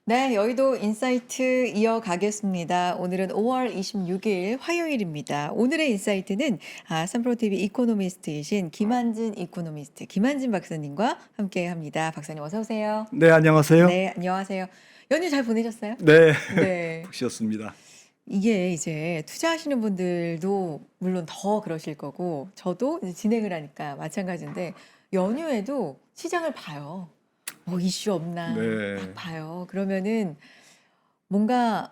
네, 여의도 인사이트 이어가겠습니다. 오늘은 5월 26일 화요일입니다. 오늘의 인사이트는 삼프로TV 이코노미스트이신 김한진 이코노미스트, 김한진 박사님과 함께 합니다. 박사님 어서 오세요. 네, 안녕하세요. 네, 안녕하세요. 연휴 잘 보내셨어요? 네, 네. 푹 쉬었습니다. 이게 이제 투자하시는 분들도 물론 더 그러실 거고, 저도 이제 진행을 하니까 마찬가지인데, 연휴에도 시장을 봐요. 뭐 이슈 없나 네, 딱 봐요. 그러면은 뭔가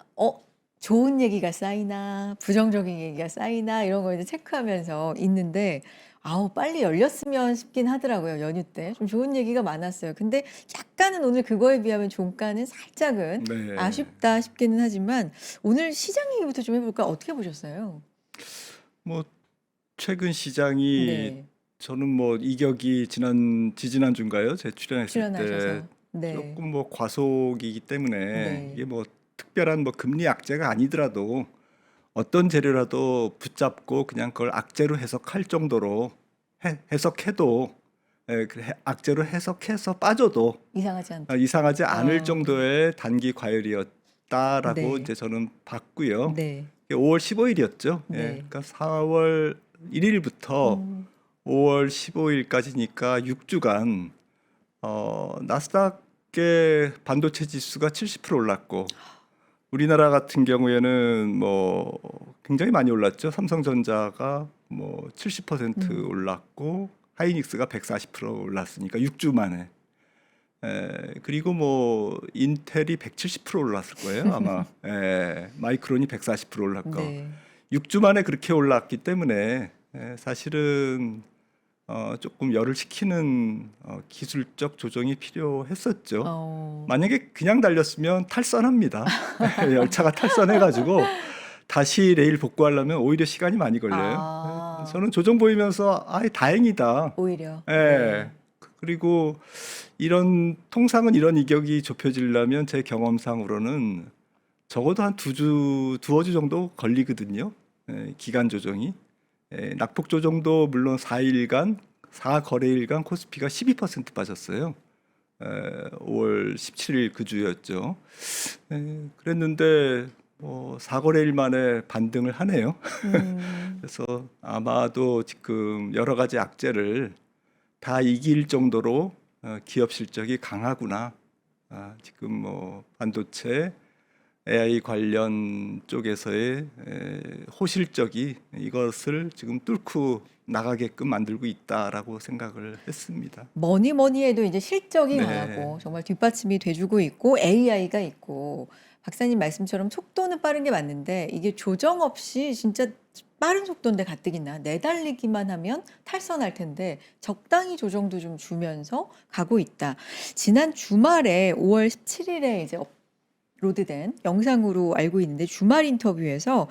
좋은 얘기가 쌓이나 부정적인 얘기가 쌓이나 이런 거 이제 체크하면서 있는데 아우 빨리 열렸으면 싶긴 하더라고요. 연휴 때. 좀 좋은 얘기가 많았어요. 근데 약간은 오늘 그거에 비하면 종가는 살짝은 네. 아쉽다 싶기는 하지만 오늘 시장 얘기부터 좀 해볼까? 어떻게 보셨어요? 뭐 최근 시장이 네. 저는 뭐 이격이 지지난주인가요? 제 출연했을 때 출연하셔서. 네. 조금 뭐 과속이기 때문에 네. 이게 뭐 특별한 뭐 금리 악재가 아니더라도 어떤 재료라도 붙잡고 그냥 그걸 악재로 해석할 정도로 해석해도 악재로 해석해서 빠져도 이상하지 않다. 이상하지 않을 어, 정도의 단기 과열이었다라고 네. 이제 저는 봤고요. 네. 5월 15일이었죠. 예, 네. 그러니까 4월 1일부터 음, 5월 15일까지니까 6주간 나스닥의 반도체 지수가 70% 올랐고 우리나라 같은 경우에는 뭐 굉장히 많이 올랐죠. 삼성전자가 뭐 70% 음. 올랐고 하이닉스가 140% 올랐으니까 6주 만에. 그리고 뭐 인텔이 170% 올랐을 거예요, 아마. 마이크론이 140% 올랐고 네. 6주 만에 그렇게 올랐기 때문에 사실은 조금 열을 식히는 기술적 조정이 필요했었죠. 어. 만약에 그냥 달렸으면 탈선합니다. 열차가 탈선해가지고 다시 레일 복구하려면 오히려 시간이 많이 걸려요. 아. 저는 조정 보이면서 다행이다. 오히려. 예. 네. 그리고 이런 통상은 이런 이격이 좁혀지려면 제 경험상으로는 적어도 한 두어 주 정도 걸리거든요. 기간 조정이. 낙폭 조정도 물론 4일간 4거래일간 코스피가 12% 빠졌어요. 5월 17일 그 주였죠. 그랬는데 뭐 4거래일 만에 반등을 하네요. 음. 그래서 아마도 지금 여러 가지 악재를 다 이길 정도로 기업 실적이 강하구나. 지금 뭐 반도체, AI 관련 쪽에서의 호실적이 이것을 지금 뚫고 나가게끔 만들고 있다라고 생각을 했습니다. 뭐니 뭐니 해도 이제 실적이 네, 강하고 정말 뒷받침이 돼주고 있고 AI가 있고 박사님 말씀처럼 속도는 빠른 게 맞는데 이게 조정 없이 진짜 빠른 속도인데 가뜩이나 내달리기만 하면 탈선할 텐데 적당히 조정도 좀 주면서 가고 있다. 지난 주말에 5월 17일에 이제 로드된 영상으로 알고 있는데 주말 인터뷰에서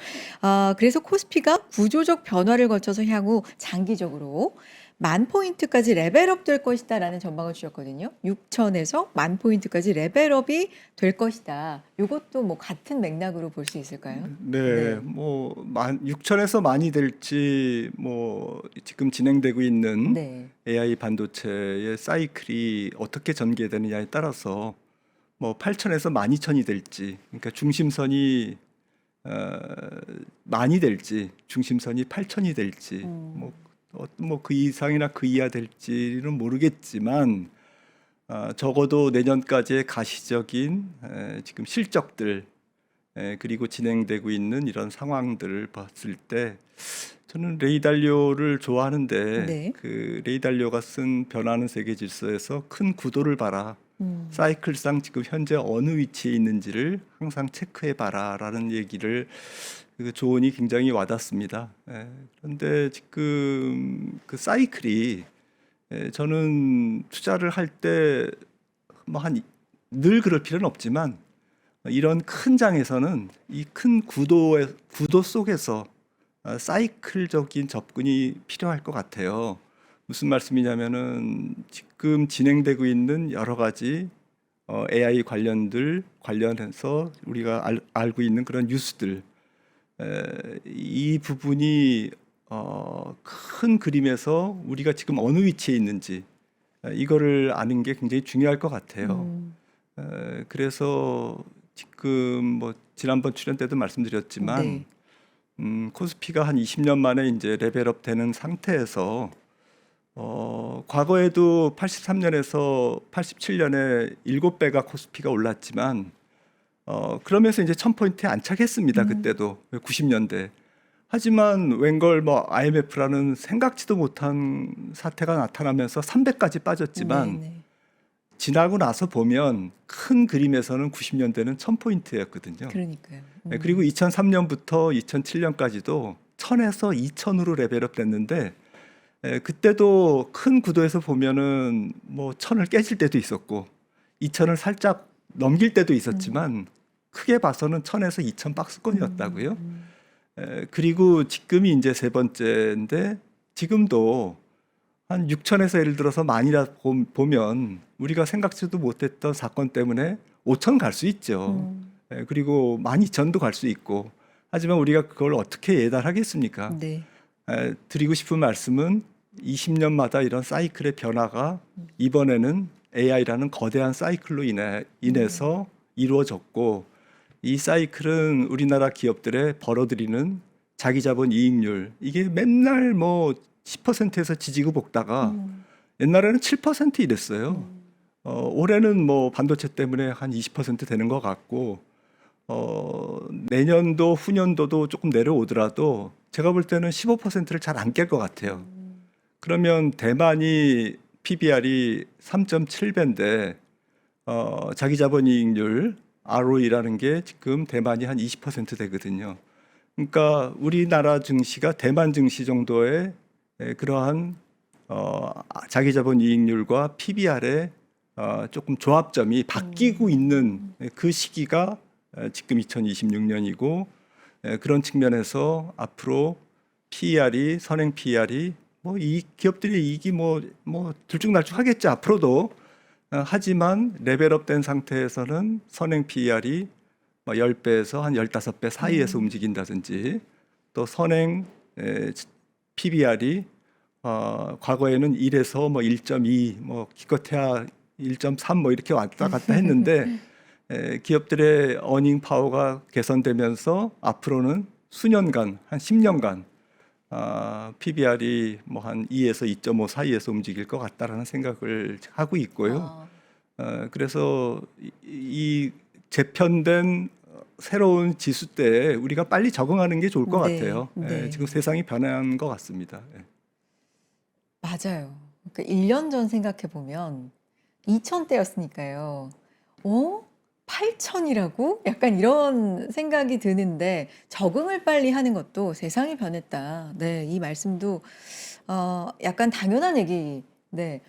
그래서 코스피가 구조적 변화를 거쳐서 향후 장기적으로 10,000포인트까지 레벨업 될 것이다라는 전망을 주셨거든요. 6천에서 10,000포인트까지 레벨업이 될 것이다. 이것도 뭐 같은 맥락으로 볼 수 있을까요? 네, 네. 뭐 6천에서 많이 될지 뭐 지금 진행되고 있는 네. AI 반도체의 사이클이 어떻게 전개되느냐에 따라서 뭐 8천에서 12,000이 될지, 그러니까 중심선이 어, 많이 될지, 중심선이 8천이 될지, 음. 뭐 그 이상이나 그 이하 될지는 모르겠지만 적어도 내년까지의 가시적인 지금 실적들 그리고 진행되고 있는 이런 상황들을 봤을 때 저는 레이 달리오를 좋아하는데 네. 그 레이 달리오가 쓴 변화하는 세계 질서에서 큰 구도를 봐라. 음. 사이클상 지금 현재 어느 위치에 있는지를 항상 체크해 봐라라는 얘기를 그 조언이 굉장히 와닿습니다. 그런데 지금 그 사이클이 저는 투자를 할 때 뭐 한 늘 그럴 필요는 없지만 이런 큰 장에서는 이 큰 구도 속에서 사이클적인 접근이 필요할 것 같아요. 무슨 말씀이냐면은 지금 진행되고 있는 여러 가지 AI 관련해서 우리가 알고 있는 그런 뉴스들 이 부분이 큰 그림에서 우리가 지금 어느 위치에 있는지 이거를 아는 게 굉장히 중요할 것 같아요. 음. 그래서 지금 뭐 지난번 출연 때도 말씀드렸지만 네. 코스피가 한 20년 만에 이제 레벨업 되는 상태에서 과거에도 83년에서 87년에 7배가 코스피가 올랐지만 그러면서 이제 1000포인트에 안착했습니다. 그때도 90년대. 하지만 웬걸 뭐 IMF라는 생각지도 못한 사태가 나타나면서 300까지 빠졌지만 네네. 지나고 나서 보면 큰 그림에서는 90년대는 1000포인트였거든요. 그러니까요. 그리고 2003년부터 2007년까지도 1000에서 2000으로 레벨업 됐는데 그때도 큰 구도에서 보면은 뭐 1000을 깨질 때도 있었고 2000을 살짝 넘길 때도 있었지만 크게 봐서는 1000에서 2000 박스권이었다고요. 그리고 지금이 이제 세 번째인데 지금도 한 6천에서 예를 들어서 만이라 보면 우리가 생각지도 못했던 사건 때문에 5천 갈 수 있죠. 그리고 12,000도 갈 수 있고 하지만 우리가 그걸 어떻게 예단하겠습니까? 네. 드리고 싶은 말씀은 20년마다 이런 사이클의 변화가 이번에는 AI라는 거대한 사이클로 인해서 이루어졌고 이 사이클은 우리나라 기업들의 벌어들이는 자기자본 이익률 이게 맨날 뭐 10%에서 지지고 볶다가 옛날에는 7% 이랬어요. 올해는 뭐 반도체 때문에 한 20% 되는 것 같고 내년도 후년도도 조금 내려오더라도 제가 볼 때는 15%를 잘 안 깰 것 같아요. 그러면 대만이 PBR이 3.7배인데 자기 자본 이익률 ROE라는 게 지금 대만이 한 20% 되거든요. 그러니까 우리나라 증시가 대만 증시 정도의 그러한 자기 자본 이익률과 PBR의 조금 조합점이 바뀌고 있는 그 시기가 지금 2026년이고 그런 측면에서 앞으로 PER이 선행 PER이 뭐 이 기업들의 이익이 뭐 들쭉날쭉 하겠죠 앞으로도. 하지만 레벨업된 상태에서는 선행 PER이 뭐 10배에서 한 15배 사이에서 움직인다든지 또 선행 PBR이 과거에는 1에서 뭐 1.2 뭐 기껏해야 1.3 뭐 이렇게 왔다 갔다 했는데 기업들의 어닝 파워가 개선되면서 앞으로는 수년간 한 10년간 PBR이 뭐 한 2에서 2.5 사이에서 움직일 것 같다라는 생각을 하고 있고요. 그래서 이 재편된 새로운 지수 때 우리가 빨리 적응하는 게 좋을 것 네, 같아요. 네. 지금 세상이 변한 것 같습니다. 맞아요. 그러니까 1년 전 생각해 보면 2,000대였으니까요. 8,000이라고? 약간 이런 생각이 드는데 적응을 빨리 하는 것도 세상이 변했다. 네, 이 말씀도 약간 당연한 얘기. 네.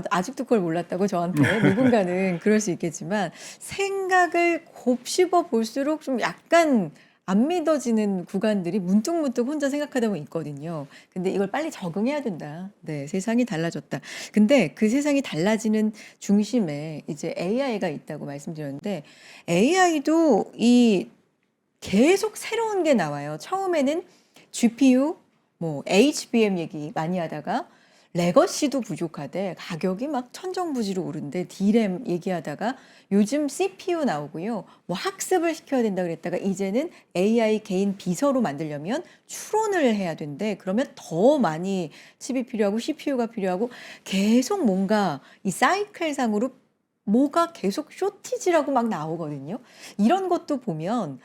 아직도 그걸 몰랐다고 저한테 누군가는 그럴 수 있겠지만 생각을 곱씹어 볼수록 좀 약간 안 믿어지는 구간들이 문득문득 혼자 생각하다 보면 있거든요. 근데 이걸 빨리 적응해야 된다. 네, 세상이 달라졌다. 근데 그 세상이 달라지는 중심에 이제 AI가 있다고 말씀드렸는데 AI도 이 계속 새로운 게 나와요. 처음에는 GPU, 뭐 HBM 얘기 많이 하다가 레거시도 부족하대 가격이 막 천정부지로 오른데 D램 얘기하다가 요즘 CPU 나오고요. 뭐 학습을 시켜야 된다 그랬다가 이제는 AI 개인 비서로 만들려면 추론을 해야 된대. 그러면 더 많이 칩이 필요하고 CPU가 필요하고 계속 뭔가 이 사이클상으로 뭐가 계속 쇼티지라고 막 나오거든요. 이런 것도 보면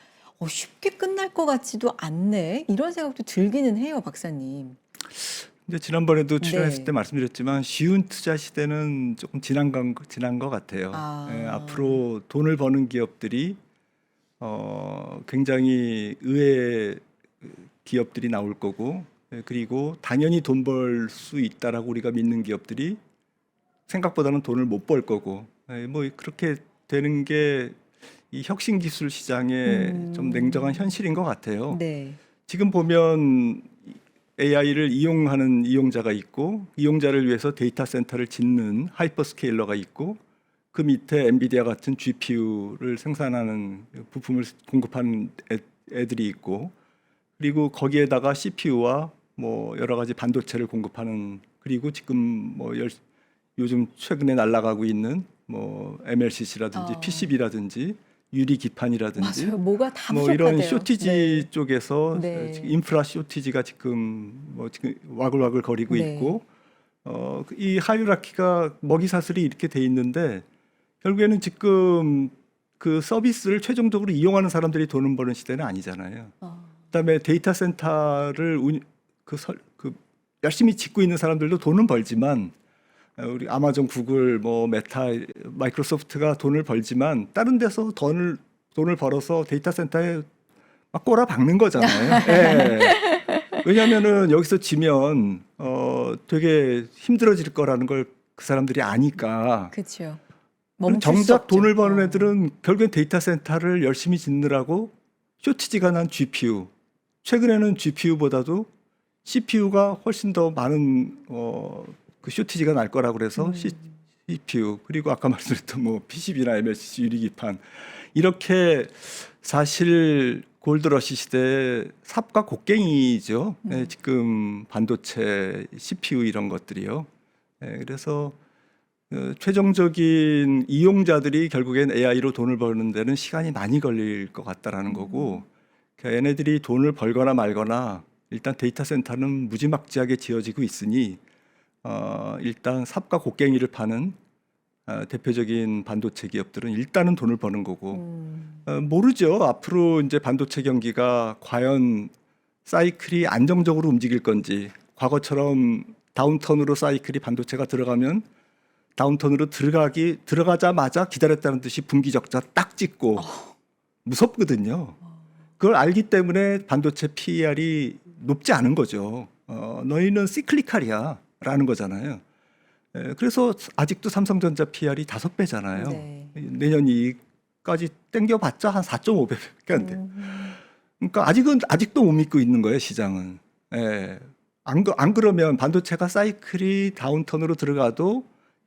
쉽게 끝날 것 같지도 않네. 이런 생각도 들기는 해요, 박사님. 근데 지난번에도 출연했을 때 네. 말씀드렸지만 쉬운 투자 시대는 조금 지난 것 같아요. 아, 앞으로 돈을 버는 기업들이 굉장히 의외의 기업들이 나올 거고 그리고 당연히 돈 벌 수 있다라고 우리가 믿는 기업들이 생각보다는 돈을 못 벌 거고 뭐 그렇게 되는 게 이 혁신 기술 시장의 좀 냉정한 현실인 것 같아요. 네. 지금 보면 AI를 이용하는 이용자가 있고 이용자를 위해서 데이터 센터를 짓는 하이퍼스케일러가 있고 그 밑에 엔비디아 같은 GPU를 생산하는 부품을 공급하는 애들이 있고 그리고 거기에다가 CPU와 뭐 여러 가지 반도체를 공급하는 그리고 지금 뭐 요즘 최근에 날아가고 있는 뭐 MLCC라든지 어. PCB라든지 유리 기판이라든지 맞아요. 뭐가 다 뭐 부족하대요. 이런 쇼티지 네. 쪽에서 네. 지금 인프라 쇼티지가 지금 뭐 지금 와글와글 거리고 네. 있고 이 하이라키가 먹이 사슬이 이렇게 돼 있는데 결국에는 지금 그 서비스를 최종적으로 이용하는 사람들이 돈을 버는 시대는 아니잖아요. 그다음에 데이터 센터를 그 열심히 짓고 있는 사람들도 돈은 벌지만 우리 아마존, 구글, 뭐 메타, 마이크로소프트가 돈을 벌지만 다른 데서 돈을 벌어서 데이터 센터에 막 꼬라박는 거잖아요. 예. 왜냐하면은 여기서 지면 되게 힘들어질 거라는 걸 그 사람들이 아니까. 그렇죠. 그리고 멈출 수 정작 없죠. 돈을 버는 애들은 결국엔 데이터 센터를 열심히 짓느라고 쇼티지가 난 GPU. 최근에는 GPU보다도 CPU가 훨씬 더 많은 그 쇼티지가 날 거라고 그래서 CPU 그리고 아까 말씀드렸던 뭐 PCB나 MLCC 유리기판 이렇게 사실 골드러시 시대에 삽과 곡괭이죠. 예, 지금 반도체, CPU 이런 것들이요. 예, 그래서 최종적인 이용자들이 결국엔 AI로 돈을 버는 데는 시간이 많이 걸릴 것 같다라는 거고, 그러니까 얘네들이 돈을 벌거나 말거나 일단 데이터 센터는 무지막지하게 지어지고 있으니 일단 삽과 곡괭이를 파는 대표적인 반도체 기업들은 일단은 돈을 버는 거고 모르죠. 앞으로 이제 반도체 경기가 과연 사이클이 안정적으로 움직일 건지 과거처럼 다운턴으로 사이클이 반도체가 들어가면 다운턴으로 들어가자마자 기다렸다는 듯이 분기적자 딱 찍고 무섭거든요. 그걸 알기 때문에 반도체 PER이 높지 않은 거죠. 너희는 시클리칼이야 라는 거잖아요. 그래서 아직도 삼성전자 PER이 5배잖아요. 네. 내년 이익까지 땡겨봤자 한 4.5배밖에 안 돼. 그러니까 아직도 못 믿고 있는 거예요, 시장은. 예. 안 그러면 반도체가 사이클이 다운턴으로 들어가도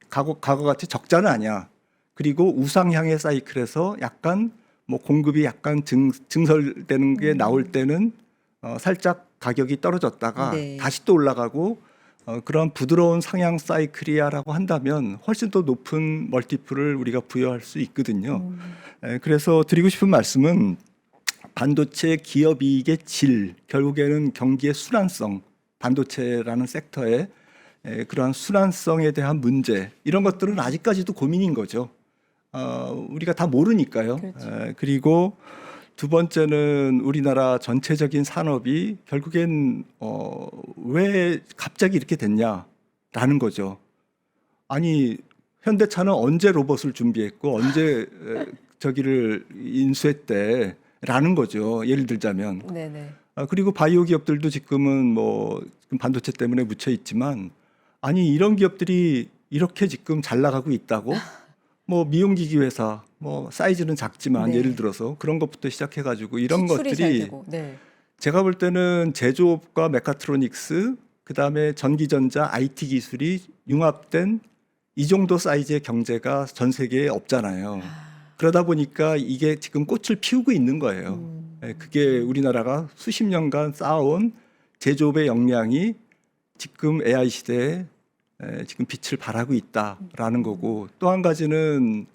과거같이 적자는 아니야. 그리고 우상향의 사이클에서 약간 뭐 공급이 약간 증설되는 게 나올 때는 살짝 가격이 떨어졌다가 네. 다시 또 올라가고 그런 부드러운 상향 사이클이야라고 한다면 훨씬 더 높은 멀티플을 우리가 부여할 수 있거든요. 그래서 드리고 싶은 말씀은 반도체 기업 이익의 질, 결국에는 경기의 순환성, 반도체라는 섹터의 그러한 순환성에 대한 문제, 이런 것들은 아직까지도 고민인 거죠. 우리가 다 모르니까요. 그렇죠. 그리고 두 번째는 우리나라 전체적인 산업이 결국엔 왜 갑자기 이렇게 됐냐라는 거죠. 아니 현대차는 언제 로봇을 준비했고 언제 저기를 인수했대라는 거죠. 예를 들자면. 네네. 그리고 바이오 기업들도 지금은 뭐 반도체 때문에 묻혀 있지만 아니 이런 기업들이 이렇게 지금 잘 나가고 있다고? 뭐 미용기기 회사 뭐 사이즈는 작지만 네. 예를 들어서 그런 것부터 시작해가지고 이런 수출이 잘 것들이 되고. 네. 제가 볼 때는 제조업과 메카트로닉스 그다음에 전기전자 IT 기술이 융합된 이 정도 사이즈의 경제가 전 세계에 없잖아요. 그러다 보니까 이게 지금 꽃을 피우고 있는 거예요. 그게 우리나라가 수십 년간 쌓아온 제조업의 역량이 지금 AI 시대에 지금 빛을 발하고 있다라는 거고, 또 한 가지는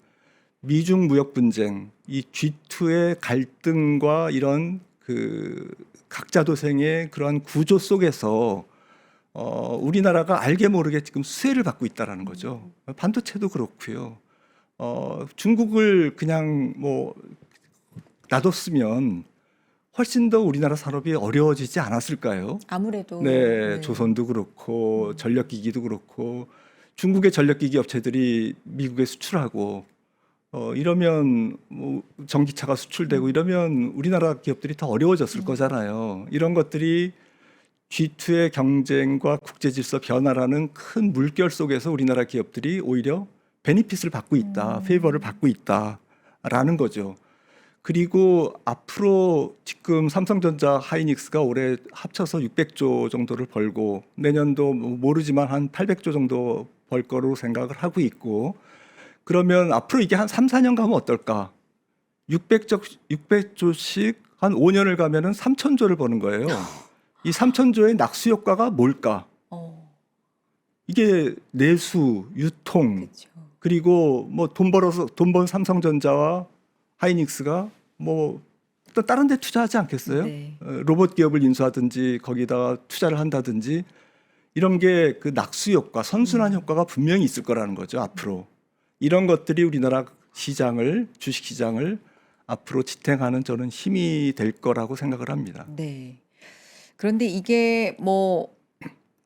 미중 무역 분쟁, 이 G2의 갈등과 이런 그 각자 도생의 그러한 구조 속에서 우리나라가 알게 모르게 지금 수혜를 받고 있다라는 거죠. 반도체도 그렇고요. 중국을 그냥 뭐 놔뒀으면 훨씬 더 우리나라 산업이 어려워지지 않았을까요? 아무래도 네, 조선도 그렇고 전력기기도 그렇고 중국의 전력기기 업체들이 미국에 수출하고 이러면 뭐 전기차가 수출되고 이러면 우리나라 기업들이 더 어려워졌을 거잖아요. 이런 것들이 G2의 경쟁과 국제 질서 변화라는 큰 물결 속에서 우리나라 기업들이 오히려 베니핏을 받고 있다, 페이버를 받고 있다라는 거죠. 그리고 앞으로 지금 삼성전자 하이닉스가 올해 합쳐서 600조 정도를 벌고 내년도 모르지만 한 800조 정도 벌 거로 생각을 하고 있고, 그러면 앞으로 이게 한 3, 4년 가면 어떨까? 600조씩 한 5년을 가면은 3,000조를 버는 거예요. 이 3,000조의 낙수 효과가 뭘까? 어, 이게 내수, 유통, 그렇죠. 그리고 뭐 돈 번 삼성전자와 하이닉스가 뭐 또 다른 데 투자하지 않겠어요? 네. 로봇 기업을 인수하든지 거기다가 투자를 한다든지 이런 게 그 낙수 효과, 선순환 효과가 분명히 있을 거라는 거죠, 앞으로. 이런 것들이 우리나라 시장을, 주식 시장을 앞으로 지탱하는 저는 힘이 될 거라고 생각을 합니다. 네. 그런데 이게 뭐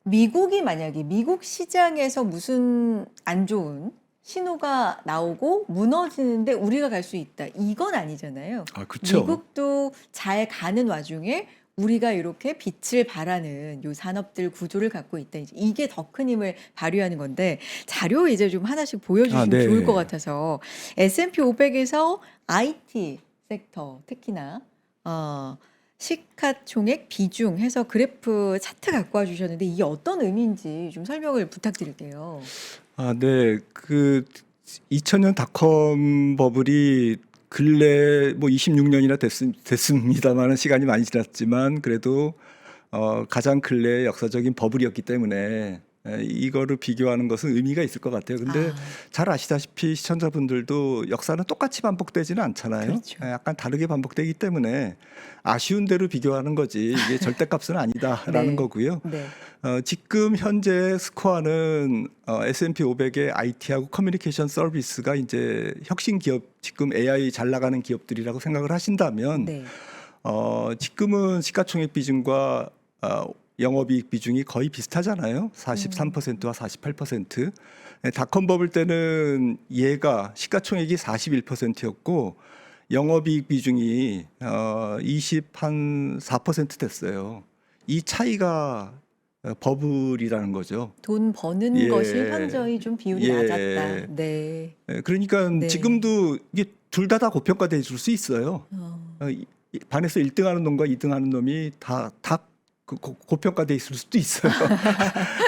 미국이 만약에 미국 시장에서 무슨 안 좋은 신호가 나오고 무너지는데 우리가 갈 수 있다. 이건 아니잖아요. 아, 그렇죠. 미국도 잘 가는 와중에 우리가 이렇게 빛을 발하는 요 산업들 구조를 갖고 있다. 이제 이게 더 큰 힘을 발휘하는 건데 자료 이제 좀 하나씩 보여주시면 네. 좋을 것 같아서 S&P 500에서 IT 섹터 특히나 시가총액 비중 해서 그래프 차트 갖고 와 주셨는데 이게 어떤 의미인지 좀 설명을 부탁드릴게요. 아, 네. 그 2000년 닷컴 버블이 근래 뭐 26년이나 됐습니다만 시간이 많이 지났지만 그래도 가장 근래 역사적인 버블이었기 때문에 이거를 비교하는 것은 의미가 있을 것 같아요. 근데 아, 잘 아시다시피 시청자분들도 역사는 똑같이 반복되지는 않잖아요. 그렇죠. 약간 다르게 반복되기 때문에 아쉬운 대로 비교하는 거지 이게 절대값은 아니다라는 네. 거고요. 네. 지금 현재 스코어는 S&P 500의 IT하고 커뮤니케이션 서비스가 이제 혁신 기업, 지금 AI 잘 나가는 기업들이라고 생각을 하신다면 네. 지금은 시가총액 비중과 영업이익 비중이 거의 비슷하잖아요. 43%와 48%. 닷컴 버블 때는 얘가 시가총액이 41%였고 영업이익 비중이 24% 됐어요. 이 차이가 버블이라는 거죠. 돈 버는 예. 것이 현저히 좀 비율이 예. 낮았다. 네. 그러니까 네. 지금도 이게 둘 다 고평가돼 줄 수 있어요. 반에서 1등하는 놈과 2등하는 놈이 다 고평가돼 있을 수도 있어요.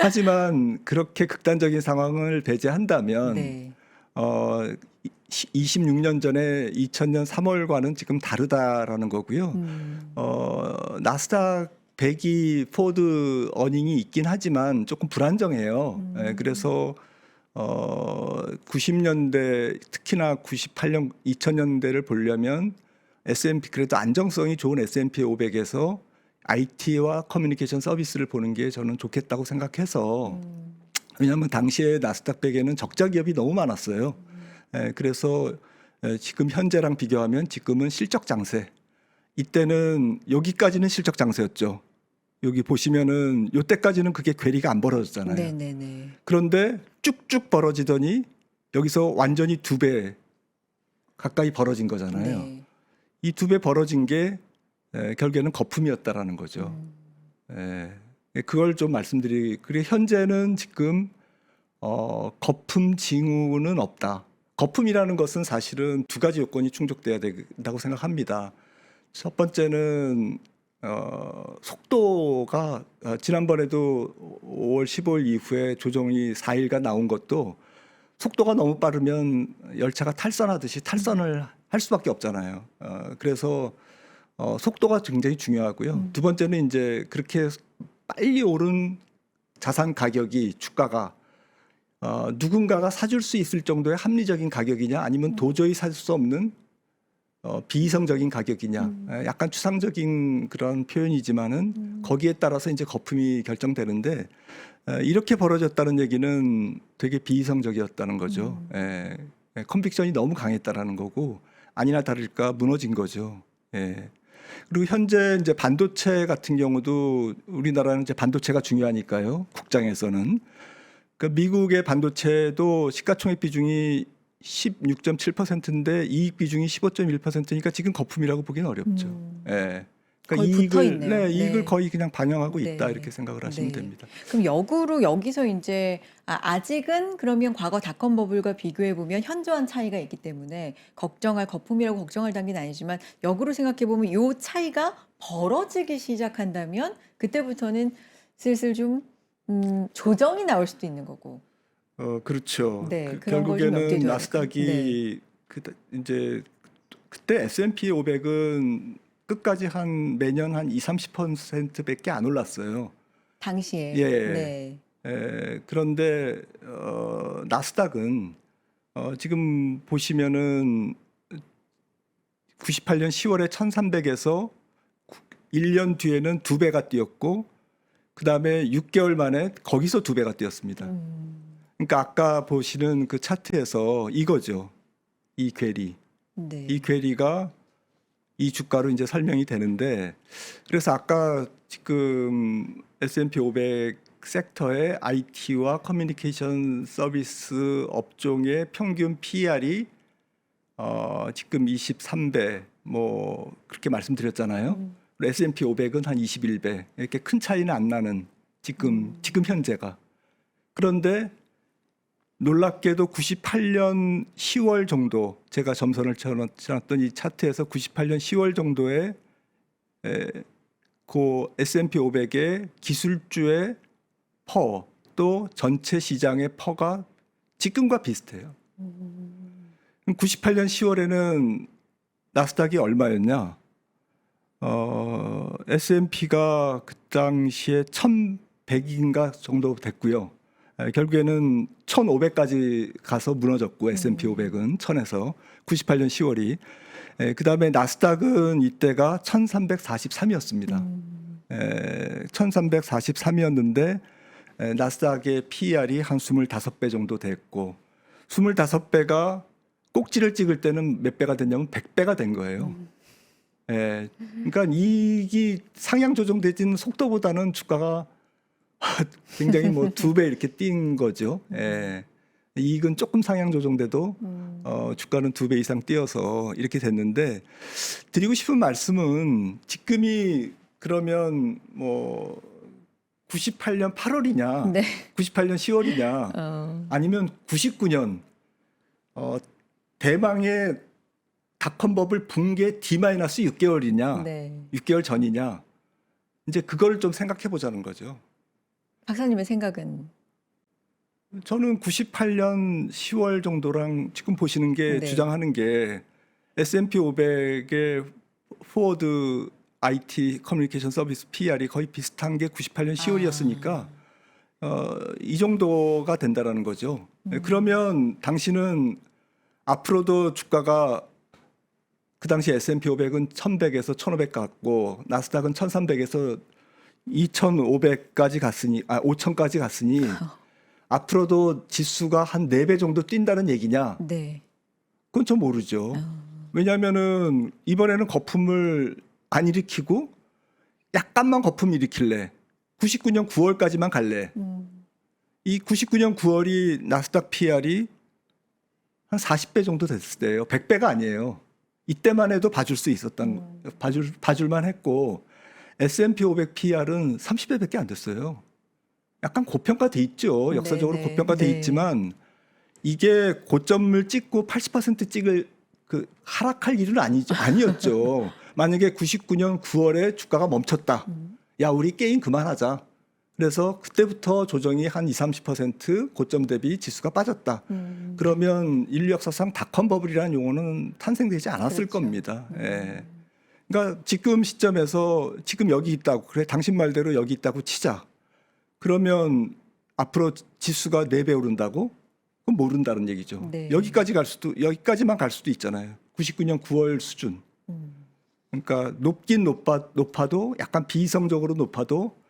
하지만 그렇게 극단적인 상황을 배제한다면 네. 26년 전에 2000년 3월과는 지금 다르다라는 거고요. 나스닥 100이 포드 어닝이 있긴 하지만 조금 불안정해요. 그래서 90년대 특히나 98년 2000년대를 보려면 S&P 그래도 안정성이 좋은 S&P 500에서 IT와 커뮤니케이션 서비스를 보는 게 저는 좋겠다고 생각해서 왜냐하면 당시에 나스닥 100에는 적자 기업이 너무 많았어요. 그래서 지금 현재랑 비교하면 지금은 실적 장세. 이때는 여기까지는 실적 장세였죠. 여기 보시면은 요때까지는 그게 괴리가 안 벌어졌잖아요. 네네네. 그런데 쭉쭉 벌어지더니 여기서 완전히 2배 가까이 벌어진 거잖아요. 네. 이 2배 벌어진 게 결국에는 거품이었다라는 거죠. 그걸 좀 그리고 현재는 지금 거품 징후는 없다. 거품이라는 것은 사실은 두 가지 요건이 충족돼야 된다고 생각합니다. 첫 번째는 속도가 지난번에도 5월 15일 이후에 조정이 4일간 나온 것도 속도가 너무 빠르면 열차가 탈선하듯이 탈선을 할 수밖에 없잖아요. 그래서 속도가 굉장히 중요하고요. 두 번째는 이제 그렇게 빨리 오른 자산 가격이 주가가 누군가가 사줄 수 있을 정도의 합리적인 가격이냐 아니면 도저히 살 수 없는 비이성적인 가격이냐 약간 추상적인 그런 표현이지만은 거기에 따라서 이제 거품이 결정되는데 이렇게 벌어졌다는 얘기는 되게 비이성적이었다는 거죠. 컨빅션이 너무 강했다라는 거고 아니나 다를까 무너진 거죠. 그리고 현재 이제 반도체 같은 경우도 우리나라는 이제 반도체가 중요하니까요. 국장에서는 그 미국의 반도체도 시가총액 비중이 16.7%인데 이익 비중이 15.1%니까 지금 거품이라고 보기는 어렵죠. 그러니까 거의 붙어 있네요. 이익을 네. 거의 그냥 반영하고 있다 네. 이렇게 생각을 하시면 네. 됩니다. 그럼 역으로 여기서 이제 아직은 그러면 과거 닷컴 버블과 비교해 보면 현저한 차이가 있기 때문에 거품이라고 걱정할 단계는 아니지만 역으로 생각해 보면 요 차이가 벌어지기 시작한다면 그때부터는 슬슬 좀 조정이 나올 수도 있는 거고. 그렇죠. 네, 그런 걸좀 염두에 결국에는 둬야 될 나스닥이 이제 그때 S&P 500은 끝까지 매년 한 20-30%밖에 안 올랐어요. 당시에. 예. 네. 그런데 나스닥은 지금 보시면은 98년 10월에 1300에서 1년 뒤에는 2배가 뛰었고 그다음에 6개월 만에 거기서 2배가 뛰었습니다. 그러니까 아까 보시는 그 차트에서 이거죠. 이 괴리. 네. 이 괴리가 이 주가로 이제 설명이 되는데 그래서 아까 지금 S&P 500 섹터의 IT와 커뮤니케이션 서비스 업종의 평균 PER이 지금 23배 뭐 그렇게 말씀드렸잖아요. S&P 500은 한 21배 이렇게 큰 차이는 안 나는 지금 현재가. 그런데 놀랍게도 98년 10월 정도 제가 점선을 쳐놨던 이 차트에서 98년 10월 정도에 그 S&P 500의 기술주의 퍼 또 전체 시장의 퍼가 지금과 비슷해요. 98년 10월에는 나스닥이 얼마였냐? S&P가 그 당시에 1100인가 정도 됐고요. 결국에는 1500까지 가서 무너졌고 S&P 500은 1000에서 98년 10월이 그다음에 나스닥은 이때가 1343이었습니다. 1343이었는데 나스닥의 PER이 한 25배 정도 됐고 25배가 꼭지를 찍을 때는 몇 배가 됐냐면 100배가 된 거예요. 그러니까 이익이 상향 조정되지는 속도보다는 주가가 굉장히 뭐 2배 이렇게 뛴 거죠. 이익은 조금 상향 조정돼도 주가는 2배 이상 뛰어서 이렇게 됐는데 드리고 싶은 말씀은 지금이 그러면 뭐 98년 8월이냐, 네. 98년 10월이냐, 아니면 99년 대망의 닷컴 버블 붕괴 D-6개월이냐, 네. 6개월 전이냐, 이제 그걸 좀 생각해 보자는 거죠. 박사님의 생각은 저는 98년 10월 정도랑 지금 보시는 게 네. 주장하는 게 S&P 500의 포워드 IT 커뮤니케이션 서비스 PER이 거의 비슷한 게 98년 10월이었으니까 이 정도가 된다라는 거죠. 그러면 당신은 앞으로도 주가가 그 당시 S&P 500은 1100에서 1500 갔고 나스닥은 1300에서 2500까지 갔으니 5000까지 갔으니 앞으로도 지수가 한 4배 정도 뛴다는 얘기냐? 네. 그건 좀 모르죠. 왜냐하면은 이번에는 거품을 안 일으키고 약간만 거품 일으킬래. 99년 9월까지만 갈래. 이 99년 9월이 나스닥 PER이 한 40배 정도 됐을 때예요. 100배가 아니에요. 이때만 해도 봐줄 수 있었던 봐줄만 했고 S&P 500 PER은 30배밖에 안 됐어요. 약간 고평가돼 있죠. 역사적으로 네, 네, 고평가돼 네. 있지만 이게 고점을 찍고 80% 찍을 그 하락할 일은 아니었죠. 만약에 99년 9월에 주가가 멈췄다. 야, 우리 게임 그만하자. 그래서 그때부터 조정이 한 20-30% 고점 대비 지수가 빠졌다. 그러면 인류 역사상 닷컴 버블이라는 용어는 탄생되지 않았을 그렇죠. 겁니다. 예. 그러니까 지금 시점에서 지금 여기 있다고 그래 당신 말대로 여기 있다고 치자. 그러면 앞으로 지수가 4배 오른다고? 그건 모른다는 얘기죠. 네. 여기까지만 갈 수도 있잖아요. 99년 9월 수준. 그러니까 높긴 높아도 약간 비이성적으로 높아도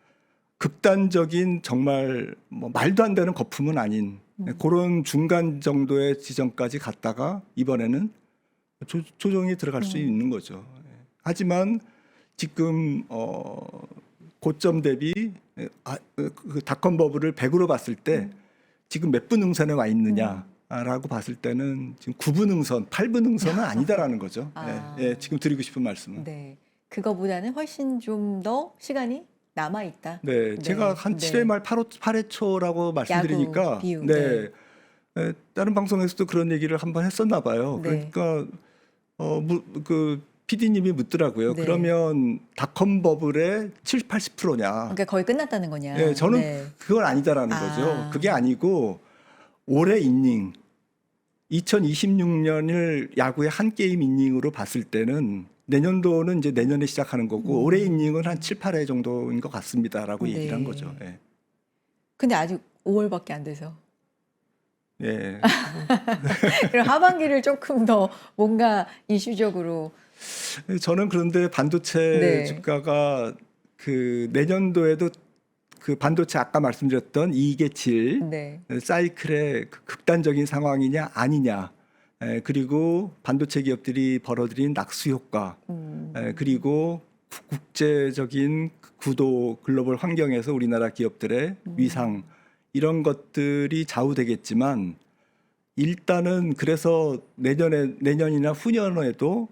극단적인 정말 뭐 말도 안 되는 거품은 아닌 그런 중간 정도의 지점까지 갔다가 이번에는 조정이 들어갈 수 있는 거죠. 하지만 지금 고점 대비 그 닷컴 버블을 100으로 봤을 때 지금 몇 분 응선에 와 있느냐라고 봤을 때는 지금 9분 응선, 8분 응선은 아니다라는 거죠. 지금 드리고 싶은 말씀은. 네. 그거보다는 훨씬 좀 더 시간이 남아 있다. 네, 제가 한 네. 7회 말 8회 초라고 말씀드리니까 야구 비유, 네. 다른 방송에서도 그런 얘기를 한번 했었나 봐요. 네. 그러니까 그 PD님이 묻더라고요. 네. 그러면 닷컴 버블의 70-80%냐? 그러니까 거의 끝났다는 거냐. 네, 저는 네. 그건 아니다라는 거죠. 그게 아니고 올해 이닝 2026년을 야구의 한 게임 이닝으로 봤을 때는 내년도는 이제 내년에 시작하는 거고 올해 이닝은 한 7-8회 정도인 것 같습니다라고 네. 얘기를 한 거죠. 예. 근데 아직 5월밖에 안 돼서. 예. 그럼 하반기를 조금 더 뭔가 이슈적으로 저는 그런데 반도체 네. 주가가 그 내년도에도 그 반도체 아까 말씀드렸던 이익의 질 네. 사이클의 그 극단적인 상황이냐 아니냐, 그리고 반도체 기업들이 벌어들인 낙수 효과, 그리고 국제적인 구도 글로벌 환경에서 우리나라 기업들의 위상, 이런 것들이 좌우되겠지만 일단은 그래서 내년이나 후년에도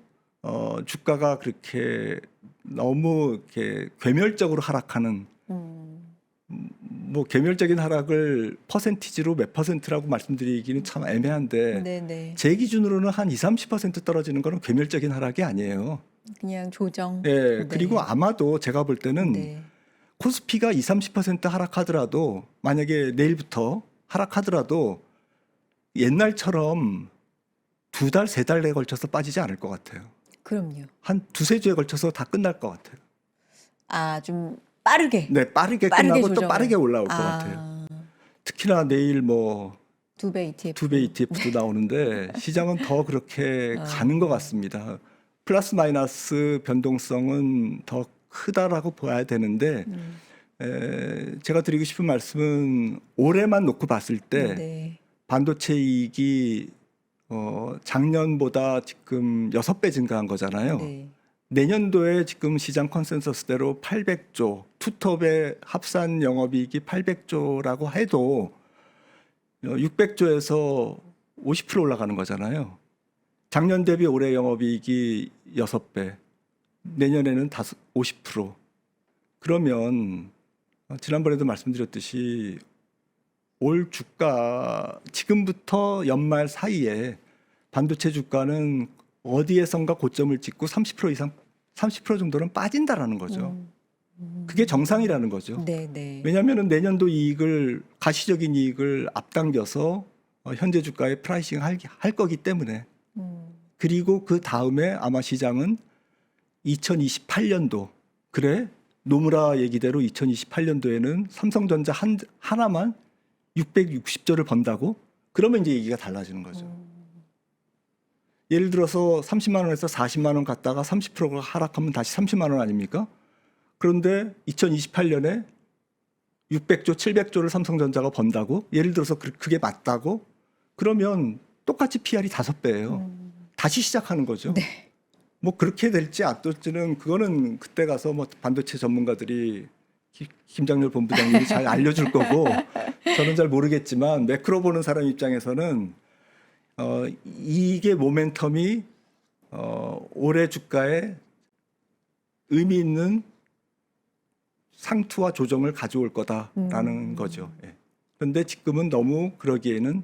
주가가 그렇게 너무 이렇게 괴멸적으로 하락하는, 뭐 괴멸적인 하락을 퍼센티지로 몇 퍼센트라고 말씀드리기는 참 애매한데 네네. 제 기준으로는 한 20-30% 떨어지는 거는 괴멸적인 하락이 아니에요. 그냥 조정. 예, 네. 그리고 아마도 제가 볼 때는 네. 코스피가 20-30% 하락하더라도, 만약에 내일부터 하락하더라도 옛날처럼 2달, 3달에 걸쳐서 빠지지 않을 것 같아요. 그럼요. 한 2-3주에 걸쳐서 다 끝날 것 같아요. 아, 좀 빠르게. 네, 빠르게 빠르게 끝나고 또 조정을. 빠르게 올라올 것 같아요. 특히나 내일 뭐 두배 ETF. 두배 ETF도 나오는데 시장은 더 그렇게 가는 것 같습니다. 플러스 마이너스 변동성은 더 크다라고 봐야 되는데, 제가 드리고 싶은 말씀은 올해만 놓고 봤을 때 네. 반도체 이익이 작년보다 지금 6배 증가한 거잖아요. 네. 내년도에 지금 시장 컨센서스대로 800조, 투톱의 합산 영업이익이 800조라고 해도 600조에서 50% 올라가는 거잖아요. 작년 대비 올해 영업이익이 6배, 내년에는 50%. 그러면 지난번에도 말씀드렸듯이 올 주가, 지금부터 연말 사이에 반도체 주가는 어디에선가 고점을 찍고 30% 이상, 30% 정도는 빠진다라는 거죠. 그게 정상이라는 거죠. 네네. 왜냐하면 내년도 이익을, 가시적인 이익을 앞당겨서 현재 주가에 프라이싱 할 거기 때문에. 그리고 그 다음에 아마 시장은 2028년도, 그래 노무라 얘기대로 2028년도에는 삼성전자 하나만 660조를 번다고? 그러면 이제 얘기가 달라지는 거죠. 예를 들어서 30만 원에서 40만 원 갔다가 30%가 하락하면 다시 30만 원 아닙니까? 그런데 2028년에 600조, 700조를 삼성전자가 번다고? 예를 들어서 그게 맞다고? 그러면 똑같이 PR이 5배예요. 다시 시작하는 거죠. 네. 뭐 그렇게 될지 안 될지는 그거는 그때 가서 뭐 반도체 전문가들이 김장렬 본부장님이 잘 알려줄 거고 저는 잘 모르겠지만, 매크로 보는 사람 입장에서는 이게 모멘텀이 올해 주가에 의미 있는 상투와 조정을 가져올 거다라는 거죠. 예. 그런데 지금은 너무 그러기에는,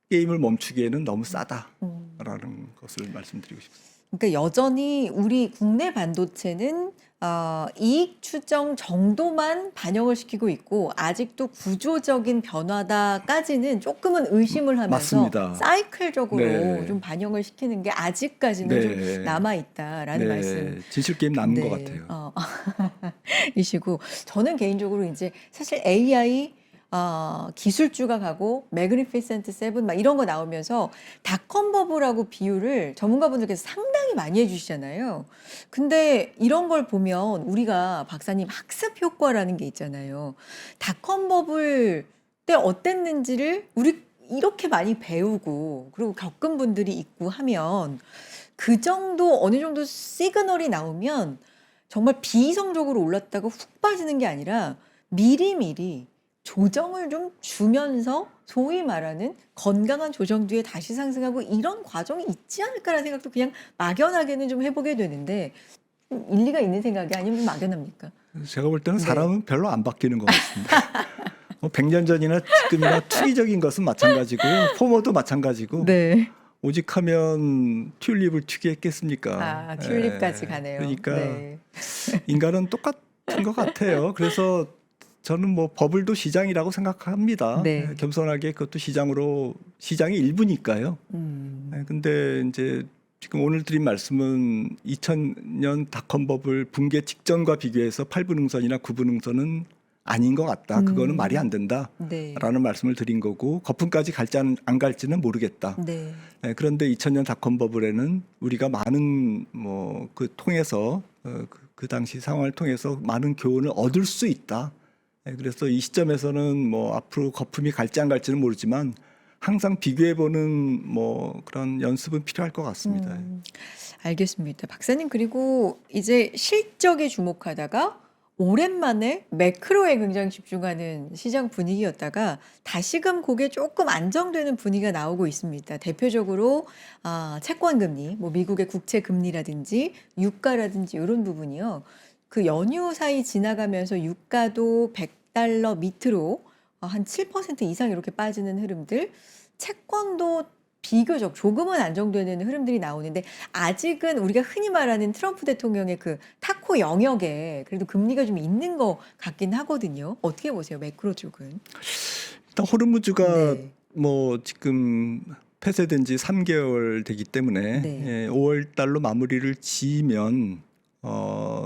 게임을 멈추기에는 너무 싸다라는 것을 말씀드리고 싶습니다. 그러니까 여전히 우리 국내 반도체는 이익 추정 정도만 반영을 시키고 있고 아직도 구조적인 변화다까지는 조금은 의심을 하면서 맞습니다. 사이클적으로 네. 좀 반영을 시키는 게 아직까지는 네. 좀 남아 있다라는 말씀. 진실 게임 남은 네. 것 같아요. 이시고 저는 개인적으로 이제 사실 AI 기술주가 가고 매그니피센트 세븐 막 이런 거 나오면서 닷컴 버블하고 비유를 전문가분들께서 상당히 많이 해주시잖아요. 근데 이런 걸 보면 우리가 박사님 학습 효과라는 게 있잖아요. 닷컴 버블 때 어땠는지를 우리 이렇게 많이 배우고 그리고 겪은 분들이 있고 하면 그 정도 어느 정도 시그널이 나오면 정말 비이성적으로 올랐다가 훅 빠지는 게 아니라 미리미리 조정을 좀 주면서 소위 말하는 건강한 조정 뒤에 다시 상승하고 이런 과정이 있지 않을까라는 생각도 그냥 막연하게는 좀 해보게 되는데 좀 일리가 있는 생각이 아니면 좀 막연합니까? 제가 볼 때는 네. 사람은 별로 안 바뀌는 것 같습니다. 100년 전이나 지금이나 투기적인 것은 마찬가지고요. 포모도 마찬가지고. 네. 오직 하면 튤립을 투기했겠습니까? 튤립까지 가네요. 그러니까 네. 인간은 똑같은 것 같아요. 그래서 저는 뭐 버블도 시장이라고 생각합니다. 네. 겸손하게 그것도 시장의 일부니까요. 근데 이제 지금 오늘 드린 말씀은 2000년 닷컴 버블 붕괴 직전과 비교해서 8분응선이나 9분응선은 아닌 것 같다. 그거는 말이 안 네. 된다라는 말씀을 드린 거고 거품까지 갈지 안 갈지는 모르겠다. 네. 그런데 2000년 닷컴 버블에는 우리가 많은 뭐 그 통해서 그 당시 상황을 통해서 많은 교훈을 얻을 수 있다. 그래서 이 시점에서는 뭐 앞으로 거품이 갈지 안 갈지는 모르지만 항상 비교해보는 뭐 그런 연습은 필요할 것 같습니다. 알겠습니다. 박사님, 그리고 이제 실적에 주목하다가 오랜만에 매크로에 굉장히 집중하는 시장 분위기였다가 다시금 그게 조금 안정되는 분위기가 나오고 있습니다. 대표적으로 채권 금리, 뭐 미국의 국채 금리라든지 유가라든지 이런 부분이요. 그 연휴 사이 지나가면서 유가도 100달러 밑으로 한 7% 이상 이렇게 빠지는 흐름들, 채권도 비교적 조금은 안정되는 흐름들이 나오는데 아직은 우리가 흔히 말하는 트럼프 대통령의 그 타코 영역에 그래도 금리가 좀 있는 것 같긴 하거든요. 어떻게 보세요, 매크로 쪽은? 일단 호르무즈가 네, 뭐 지금 폐쇄된 지 3개월 되기 때문에 네, 5월 달로 마무리를 지으면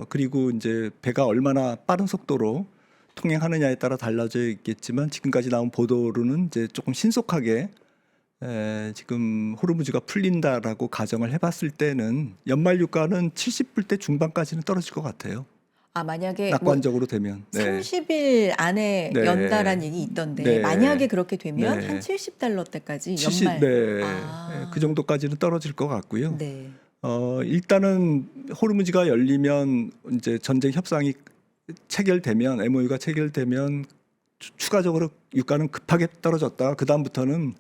그리고 이제 배가 얼마나 빠른 속도로 통행하느냐에 따라 달라져 있겠지만 지금까지 나온 보도로는 이제 조금 신속하게 지금 호르무즈가 풀린다라고 가정을 해봤을 때는 연말 유가는 70불대 중반까지는 떨어질 것 같아요. 만약에 뭐 낙관적으로 되면. 네. 30일 안에 연다란 네. 얘기 있던데 만약에 네. 그렇게 되면 한 네. 70달러대까지 70, 연말. 네. 그 정도까지는 떨어질 것 같고요. 네. 일단은 호르무즈가 열리면 이제 전쟁 협상이 체결되면 MOU가 체결되면 추가적으로 유가는 급하게 떨어졌다가 그 다음부터는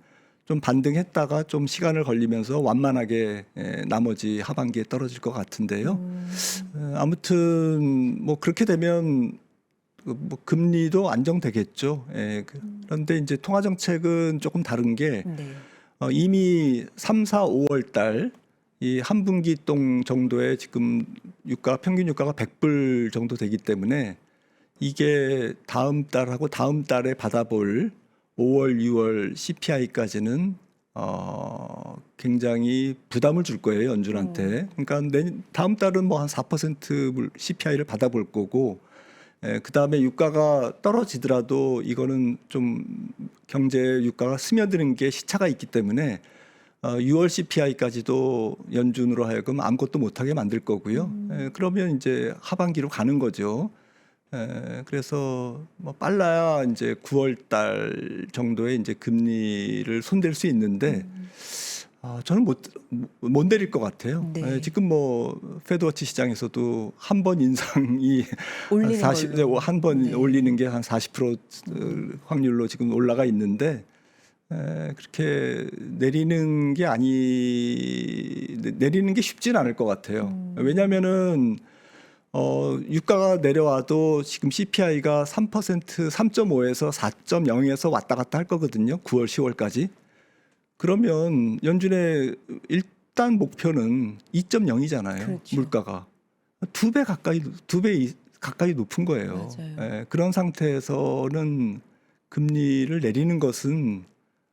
좀 반등했다가 좀 시간을 걸리면서 완만하게 나머지 하반기에 떨어질 것 같은데요. 아무튼 뭐 그렇게 되면 뭐 금리도 안정되겠죠. 그런데 이제 통화 정책은 조금 다른 게 네. 이미 3, 4, 5월 달 이 한 분기 동 정도에 지금 유가 평균 유가가 100불 정도 되기 때문에 이게 다음 달하고 다음 달에 받아볼 5월, 6월 CPI까지는 굉장히 부담을 줄 거예요, 연준한테. 그러니까 다음 달은 뭐 한 4% CPI를 받아볼 거고, 그 다음에 유가가 떨어지더라도 이거는 좀 경제 유가가 스며드는 게 시차가 있기 때문에 6월 CPI까지도 연준으로 하여금 아무것도 못하게 만들 거고요. 그러면 이제 하반기로 가는 거죠. 그래서 뭐 빨라야 이제 9월 달 정도에 이제 금리를 손댈 수 있는데 저는 못 내릴 것 같아요. 네. 지금 뭐 페드워치 시장에서도 한 번 인상이 올리는 40, 걸로. 한 번 네. 올리는 게 한 40% 확률로 지금 올라가 있는데 그렇게 내리는 게 쉽진 않을 것 같아요. 왜냐하면은 유가가 내려와도 지금 CPI가 3%, 3.5에서 4.0에서 왔다 갔다 할 거거든요. 9월, 10월까지. 그러면 연준의 일단 목표는 2.0이잖아요. 그렇죠. 물가가 두 배 가까이 높은 거예요. 맞아요. 그런 상태에서는 금리를 내리는 것은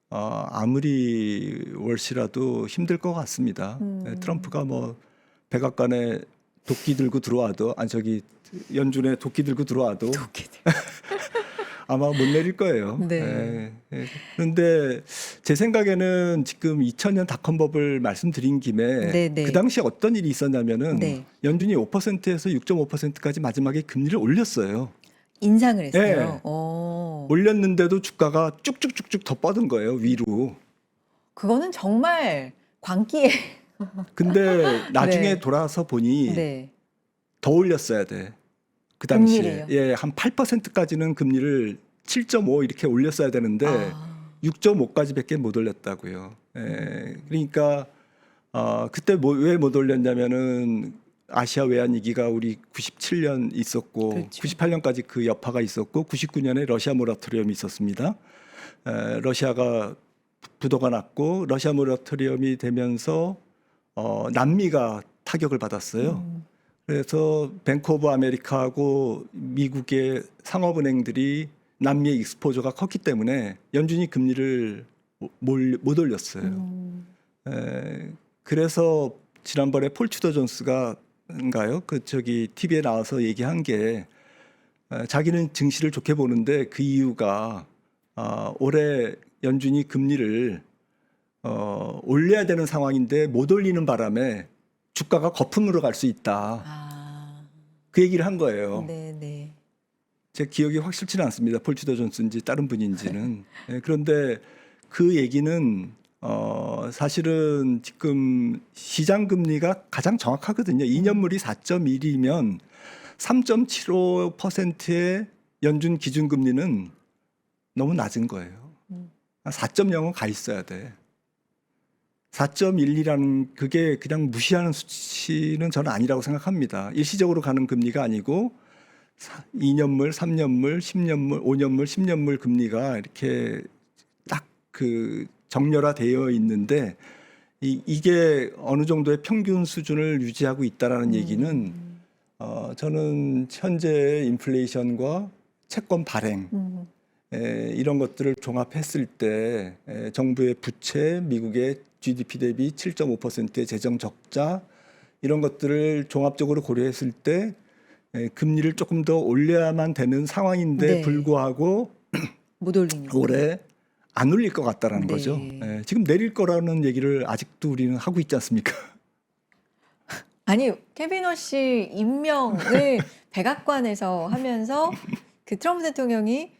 아무리 월시라도 힘들 것 같습니다. 트럼프가 뭐 백악관에 도끼 들고 들어와도 연준에 도끼 들고 들어와도 아마 못 내릴 거예요. 네. 그런데 제 생각에는 지금 2000년 닷컴 버블 말씀드린 김에 네, 네. 그 당시에 어떤 일이 있었냐면은 네. 연준이 5%에서 6.5%까지 마지막에 금리를 올렸어요. 인상을 했어요. 네. 올렸는데도 주가가 쭉쭉쭉쭉 더 뻗은 거예요, 위로. 그거는 정말 광기에. 근데 나중에 네. 돌아서 보니 네. 더 올렸어야 돼. 그 당시에. 금리를요? 한 8%까지는 금리를 7.5 이렇게 올렸어야 되는데 아, 6.5까지밖에 못 올렸다고요. 그러니까 그때 왜 못 올렸냐면은 아시아 외환 위기가 우리 97년 있었고 그렇죠. 98년까지 그 여파가 있었고 99년에 러시아 모라토리엄이 있었습니다. 러시아가 부도가 났고 러시아 모라토리엄이 되면서 남미가 타격을 받았어요. 그래서 뱅크 오브 아메리카하고 미국의 상업은행들이 남미의 익스포저가 컸기 때문에 연준이 금리를 못 올렸어요. 그래서 지난번에 폴 추더 존스가인가요? TV에 나와서 얘기한 게 자기는 증시를 좋게 보는데 그 이유가 올해 연준이 금리를 올려야 되는 상황인데 못 올리는 바람에 주가가 거품으로 갈 수 있다. 아, 그 얘기를 한 거예요. 네네. 제 기억이 확실치는 않습니다. 폴 투더 존스인지 다른 분인지는. 그런데 그 얘기는 사실은 지금 시장 금리가 가장 정확하거든요. 2년물이 4.1이면 3.75%의 연준 기준 금리는 너무 낮은 거예요. 4.0은 가 있어야 돼. 4.12라는 그게 그냥 무시하는 수치는 저는 아니라고 생각합니다. 일시적으로 가는 금리가 아니고 2년물, 3년물, 10년물, 5년물, 10년물 금리가 이렇게 딱 그 정렬화되어 있는데 이게 어느 정도의 평균 수준을 유지하고 있다라는 얘기는 저는 현재 인플레이션과 채권 발행 이런 것들을 종합했을 때 정부의 부채, 미국의 GDP 대비 7.5%의 재정 적자 이런 것들을 종합적으로 고려했을 때 금리를 조금 더 올려야만 되는 상황인데 네. 불구하고 못 올리는. 올해 안 올릴 것 같다라는 네. 거죠. 지금 내릴 거라는 얘기를 아직도 우리는 하고 있지 않습니까? 아니, 케빈 워시 임명을 백악관에서 하면서 그 트럼프 대통령이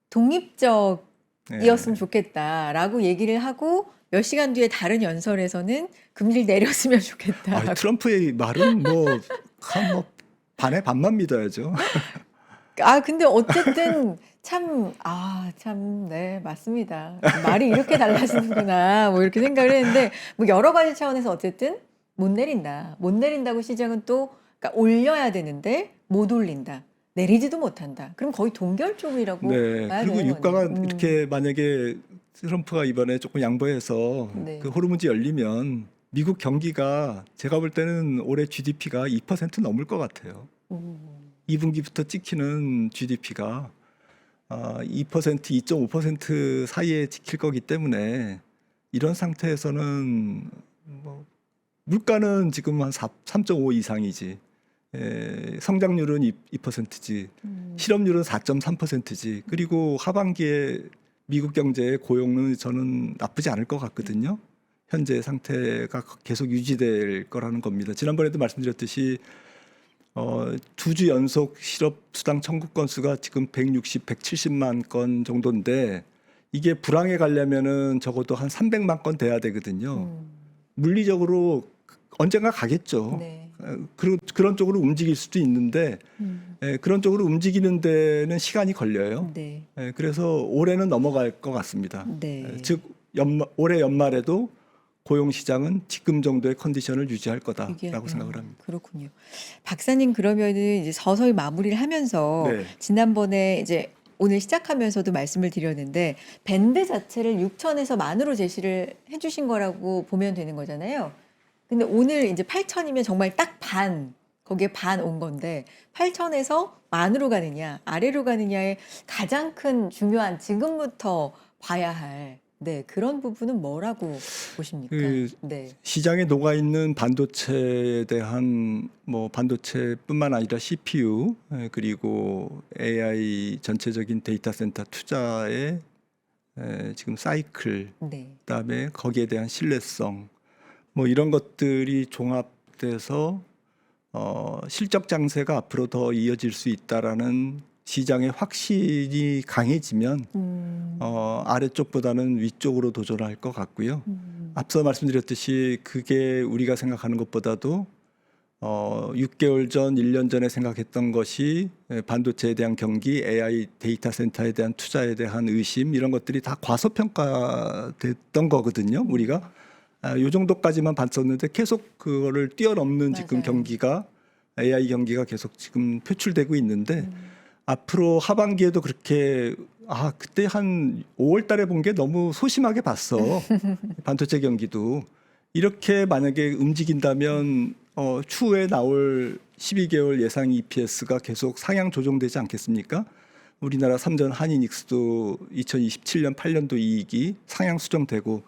독립적이었으면 좋겠다라고 얘기를 하고 몇 시간 뒤에 다른 연설에서는 금리를 내렸으면 좋겠다. 트럼프의 말은 뭐 반에 반만 믿어야죠. 근데 어쨌든 참, 네, 맞습니다. 말이 이렇게 달라지는구나. 뭐 이렇게 생각을 했는데, 뭐 여러 가지 차원에서 어쨌든 못 내린다. 못 내린다고 시장은 또, 그러니까 올려야 되는데 못 올린다. 내리지도 못한다. 그럼 거의 동결적이라고 네. 봐야 그리고 되는 유가가 거네요. 이렇게 만약에 트럼프가 이번에 조금 양보해서 네. 그 호르무즈 열리면 미국 경기가 제가 볼 때는 올해 GDP가 2% 넘을 것 같아요. 2분기부터 찍히는 GDP가 2%, 2.5% 사이에 찍힐 거기 때문에 이런 상태에서는 뭐 물가는 지금 한 3.5 이상이지. 성장률은 2%지. 실업률은 4.3%지. 그리고 하반기에 미국 경제의 고용은 저는 나쁘지 않을 것 같거든요. 현재 상태가 계속 유지될 거라는 겁니다. 지난번에도 말씀드렸듯이 2주 연속 실업 수당 청구 건수가 지금 160, 170만 건 정도인데 이게 불황에 가려면은 적어도 한 300만 건 돼야 되거든요. 물리적으로 언젠가 가겠죠. 네. 그런 쪽으로 움직일 수도 있는데 그런 쪽으로 움직이는 데는 시간이 걸려요. 네. 그래서 올해는 넘어갈 것 같습니다. 네. 즉 올해 연말에도 고용 시장은 지금 정도의 컨디션을 유지할 거다라고 생각을 합니다. 그렇군요. 박사님 그러면은 이제 서서히 마무리를 하면서 네. 지난번에 이제 오늘 시작하면서도 말씀을 드렸는데 밴드 자체를 6천에서 만으로 제시를 해주신 거라고 보면 되는 거잖아요. 근데 오늘 이제 8천이면 정말 딱 반, 거기에 반 온 건데 8천에서 만으로 가느냐 아래로 가느냐의 가장 큰 중요한 지금부터 봐야 할 그런 부분은 뭐라고 보십니까? 네. 시장에 녹아 있는 반도체에 대한 뭐 반도체뿐만 아니라 CPU 그리고 AI 전체적인 데이터 센터 투자의 지금 사이클, 네. 그다음에 거기에 대한 신뢰성 뭐 이런 것들이 종합돼서 실적 장세가 앞으로 더 이어질 수 있다라는 시장의 확신이 강해지면 아래쪽보다는 위쪽으로 도전할 것 같고요. 앞서 말씀드렸듯이 그게 우리가 생각하는 것보다도 6개월 전, 1년 전에 생각했던 것이 반도체에 대한 경기, AI 데이터 센터에 대한 투자에 대한 의심 이런 것들이 다 과소평가됐던 거거든요. 우리가 요 정도까지만 봤었는데 계속 그거를 뛰어넘는 지금 맞아요. 경기가 AI 경기가 계속 지금 표출되고 있는데 앞으로 하반기에도 그렇게 그때 한 5월 달에 본 게 너무 소심하게 봤어. 반도체 경기도. 이렇게 만약에 움직인다면 추후에 나올 12개월 예상 EPS가 계속 상향 조정되지 않겠습니까? 우리나라 삼전 한이닉스도 2027년 8년도 이익이 상향 수정되고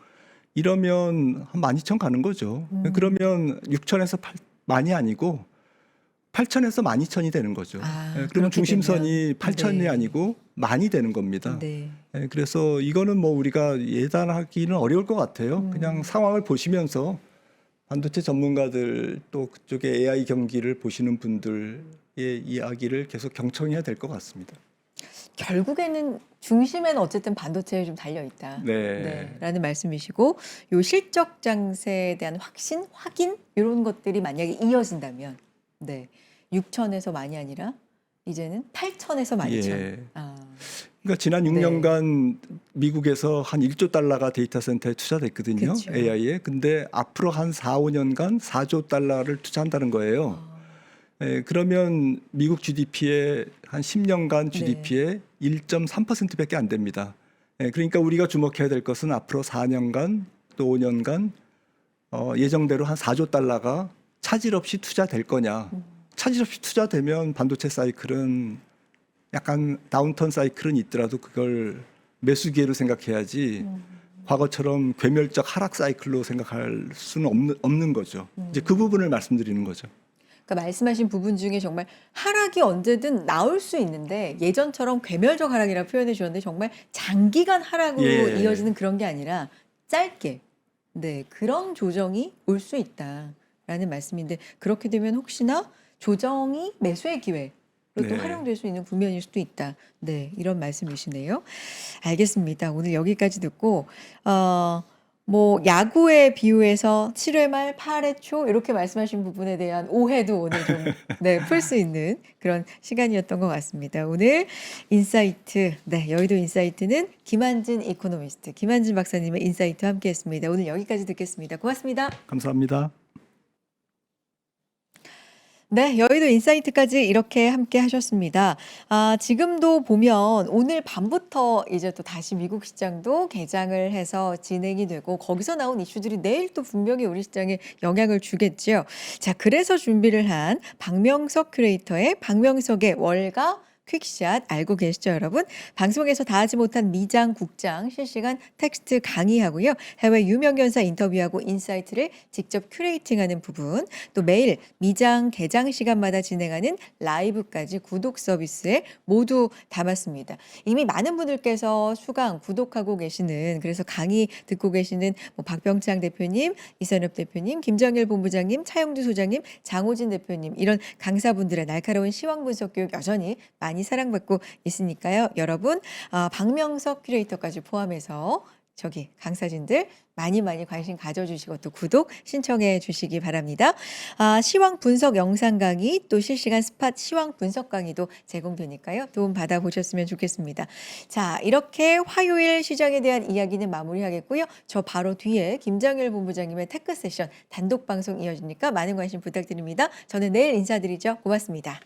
이러면 한 12,000 가는 거죠. 그러면 6천에서 8만이 아니고 8천에서 12,000이 되는 거죠. 그러면 그렇게 중심선이 되면 8천이 네. 아니고 만이 되는 겁니다. 네. 그래서 이거는 뭐 우리가 예단하기는 어려울 것 같아요. 그냥 음. 상황을 보시면서 반도체 전문가들 또 그쪽에 AI 경기를 보시는 분들의 이야기를 계속 경청해야 될 것 같습니다. 결국에는 중심에는 어쨌든 반도체에 좀 달려 있다. 네. 라는 말씀이시고 요 실적 장세에 대한 확인 이런 것들이 만약에 이어진다면 6천에서 만이 아니라 이제는 8천에서 12,000. 예. 아, 그러니까 지난 네. 6년간 미국에서 한 1조 달러가 데이터 센터에 투자됐거든요. 그쵸. AI에. 근데 앞으로 한 4, 5년간 4조 달러를 투자한다는 거예요. 그러면 미국 GDP의 한 10년간 GDP의 1.3%밖에 안 됩니다. 그러니까 우리가 주목해야 될 것은 앞으로 4년간 또 5년간 예정대로 한 4조 달러가 차질 없이 투자될 거냐. 차질 없이 투자되면 반도체 사이클은 약간 다운턴 사이클은 있더라도 그걸 매수 기회로 생각해야지 과거처럼 괴멸적 하락 사이클로 생각할 수는 없는 거죠. 이제 그 부분을 말씀드리는 거죠. 그러니까 말씀하신 부분 중에 정말 하락이 언제든 나올 수 있는데 예전처럼 괴멸적 하락이라고 표현해 주셨는데 정말 장기간 하락으로 예. 이어지는 그런 게 아니라 짧게 그런 조정이 올 수 있다라는 말씀인데 그렇게 되면 혹시나 조정이 매수의 기회로 또 네. 활용될 수 있는 국면일 수도 있다. 이런 말씀이시네요. 알겠습니다. 오늘 여기까지 듣고 뭐 야구에 비유해서 7회 말 8회 초 이렇게 말씀하신 부분에 대한 오해도 오늘 좀 풀 수 있는 그런 시간이었던 것 같습니다. 오늘 인사이트, 여의도 인사이트는 김한진 이코노미스트, 김한진 박사님의 인사이트와 함께했습니다. 오늘 여기까지 듣겠습니다. 고맙습니다. 감사합니다. 여의도 인사이트까지 이렇게 함께 하셨습니다. 지금도 보면 오늘 밤부터 이제 또 다시 미국 시장도 개장을 해서 진행이 되고 거기서 나온 이슈들이 내일 또 분명히 우리 시장에 영향을 주겠죠. 자, 그래서 준비를 한 박명석 큐레이터의 박명석의 월가 퀵샷 알고 계시죠, 여러분? 방송에서 다 하지 못한 미장, 국장 실시간 텍스트 강의하고요. 해외 유명 연사 인터뷰하고 인사이트를 직접 큐레이팅하는 부분, 또 매일 미장 개장 시간마다 진행하는 라이브까지 구독 서비스에 모두 담았습니다. 이미 많은 분들께서 수강, 구독하고 계시는 그래서 강의 듣고 계시는 뭐 박병창 대표님, 이선엽 대표님, 김정일 본부장님, 차영두 소장님, 장호진 대표님 이런 강사분들의 날카로운 시황 분석 교육 여전히 많이 사랑받고 있으니까요. 여러분 박명석 큐레이터까지 포함해서 저기 강사진들 많이 관심 가져주시고 또 구독 신청해 주시기 바랍니다. 시황 분석 영상 강의 또 실시간 스팟 시황 분석 강의도 제공되니까요. 도움 받아보셨으면 좋겠습니다. 자, 이렇게 화요일 시장에 대한 이야기는 마무리하겠고요. 저 바로 뒤에 김정일 본부장님의 테크 세션 단독 방송 이어지니까 많은 관심 부탁드립니다. 저는 내일 인사드리죠. 고맙습니다.